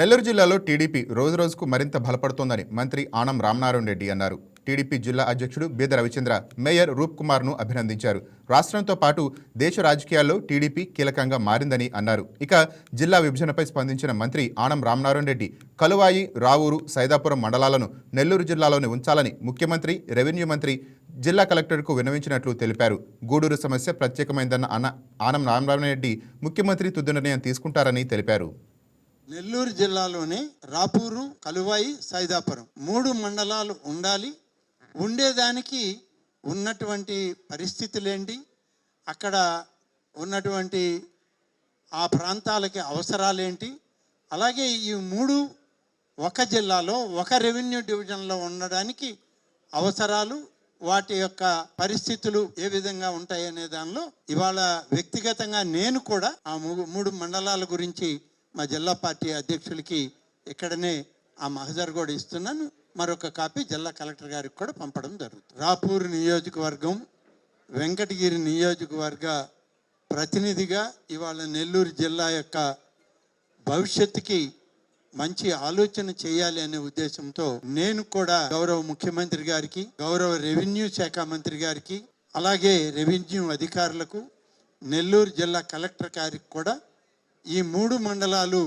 నెల్లూరు జిల్లాలో టీడీపీ రోజురోజుకు మరింత బలపడుతోందని మంత్రి ఆనం రామనారాయణ రెడ్డి అన్నారు. టీడీపీ జిల్లా అధ్యక్షుడు బీద రవిచంద్ర మేయర్ రూప్ కుమార్ను అభినందించారు. రాష్ట్రంతో పాటు దేశ రాజకీయాల్లో టీడీపీ కీలకంగా మారిందని అన్నారు. ఇక జిల్లా విభజనపై స్పందించిన మంత్రి ఆనం రామనారాయణ రెడ్డి కలువాయి, రావూరు, సైదాపురం మండలాలను నెల్లూరు జిల్లాలోనే ఉంచాలని ముఖ్యమంత్రి, రెవెన్యూ మంత్రి, జిల్లా కలెక్టర్కు విన్నవించినట్లు తెలిపారు. గూడూరు సమస్య ప్రత్యేకమైందన్న ఆనం రామనారాయణ రెడ్డి ముఖ్యమంత్రి తుది నిర్ణయం తీసుకుంటారని తెలిపారు. నెల్లూరు జిల్లాలోనే రాపూరు, కలువాయి, సైదాపురం 3 మండలాలు ఉండాలి. ఉండేదానికి ఉన్నటువంటి పరిస్థితులేంటి, అక్కడ ఉన్నటువంటి ఆ ప్రాంతాలకి అవసరాలేంటి, అలాగే ఈ 3 ఒక జిల్లాలో ఒక రెవెన్యూ డివిజన్లో ఉండడానికి అవసరాలు, వాటి యొక్క పరిస్థితులు ఏ విధంగా ఉంటాయనే దానిలో ఇవాళ వ్యక్తిగతంగా నేను కూడా ఆ 3 మండలాల గురించి మా జిల్లా పార్టీ అధ్యక్షులకి ఇక్కడనే ఆ మహజర్ కూడా ఇస్తున్నాను. మరొక కాపీ జిల్లా కలెక్టర్ గారికి కూడా పంపడం జరుగుతుంది. రాపూర్ నియోజకవర్గం, వెంకటగిరి నియోజకవర్గ ప్రతినిధిగా ఇవాళ నెల్లూరు జిల్లా యొక్క భవిష్యత్తుకి మంచి ఆలోచన చేయాలి అనే ఉద్దేశంతో నేను కూడా గౌరవ ముఖ్యమంత్రి గారికి, గౌరవ రెవెన్యూ శాఖ మంత్రి గారికి, అలాగే రెవెన్యూ అధికారులకు, నెల్లూరు జిల్లా కలెక్టర్ గారికి కూడా ఈ 3 మండలాలు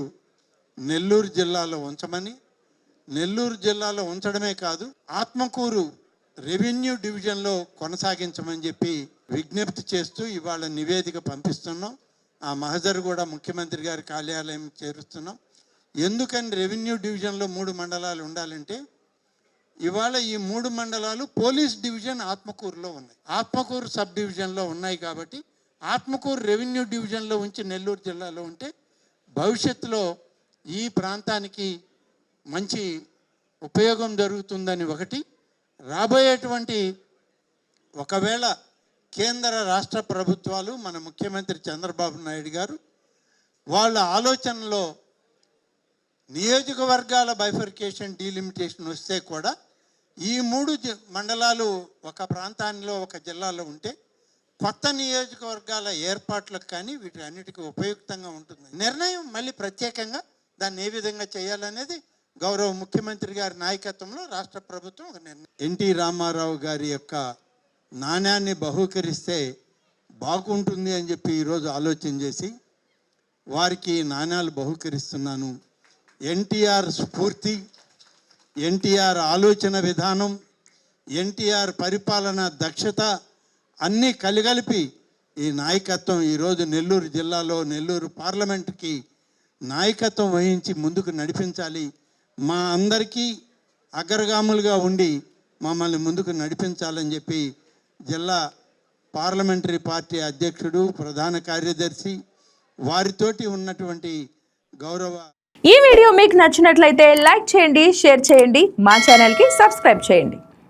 నెల్లూరు జిల్లాలో ఉంచమని, నెల్లూరు జిల్లాలో ఉంచడమే కాదు ఆత్మకూరు రెవెన్యూ డివిజన్లో కొనసాగించమని చెప్పి విజ్ఞప్తి చేస్తూ ఇవాళ నివేదిక పంపిస్తున్నాం. ఆ మహజర్ కూడా ముఖ్యమంత్రి గారి కార్యాలయం చేరుస్తున్నాం. ఎందుకని రెవెన్యూ డివిజన్లో 3 మండలాలు ఉండాలంటే ఇవాళ ఈ 3 మండలాలు పోలీస్ డివిజన్ ఆత్మకూరులో ఉన్నాయి, ఆత్మకూరు సబ్ డివిజన్లో ఉన్నాయి. కాబట్టి ఆత్మకూరు రెవెన్యూ డివిజన్లో ఉంచి నెల్లూరు జిల్లాలో ఉంటే భవిష్యత్తులో ఈ ప్రాంతానికి మంచి ఉపయోగం జరుగుతుందని ఒకటి. రాబోయేటువంటి ఒకవేళ కేంద్ర రాష్ట్ర ప్రభుత్వాలు, మన ముఖ్యమంత్రి చంద్రబాబు నాయుడు గారు వాళ్ళ ఆలోచనలో నియోజకవర్గాల బైఫర్కేషన్, డీలిమిటేషన్ వస్తే కూడా ఈ 3 మండలాలు ఒక ప్రాంతాల్లో, ఒక జిల్లాలో ఉంటే కొత్త నియోజకవర్గాల ఏర్పాట్లకు కానీ వీటి అన్నిటికీ ఉపయుక్తంగా ఉంటుంది. నిర్ణయం మళ్ళీ ప్రత్యేకంగా దాన్ని ఏ విధంగా చేయాలనేది గౌరవ ముఖ్యమంత్రి గారి నాయకత్వంలో రాష్ట్ర ప్రభుత్వం ఒక నిర్ణయం. ఎన్టీ రామారావు గారి యొక్క నాణ్యాన్ని బహూకరిస్తే బాగుంటుంది అని చెప్పి ఈరోజు ఆలోచన చేసి వారికి నాణ్యాలు బహూకరిస్తున్నాను. ఎన్టీఆర్ స్ఫూర్తి, ఎన్టీఆర్ ఆలోచన విధానం, ఎన్టీఆర్ పరిపాలన దక్షత అన్నీ కలిపి ఈ నాయకత్వం ఈరోజు నెల్లూరు జిల్లాలో, నెల్లూరు పార్లమెంట్కి నాయకత్వం వహించి ముందుకు నడిపించాలి. మా అందరికీ అగ్రగాములుగా ఉండి మమ్మల్ని ముందుకు నడిపించాలని చెప్పి జిల్లా పార్లమెంటరీ పార్టీ అధ్యక్షుడు, ప్రధాన కార్యదర్శి వారితోటి ఉన్నటువంటి గౌరవ. ఈ వీడియో మీకు నచ్చినట్లయితే లైక్ చేయండి, షేర్ చేయండి, మా ఛానల్కి సబ్స్క్రైబ్ చేయండి.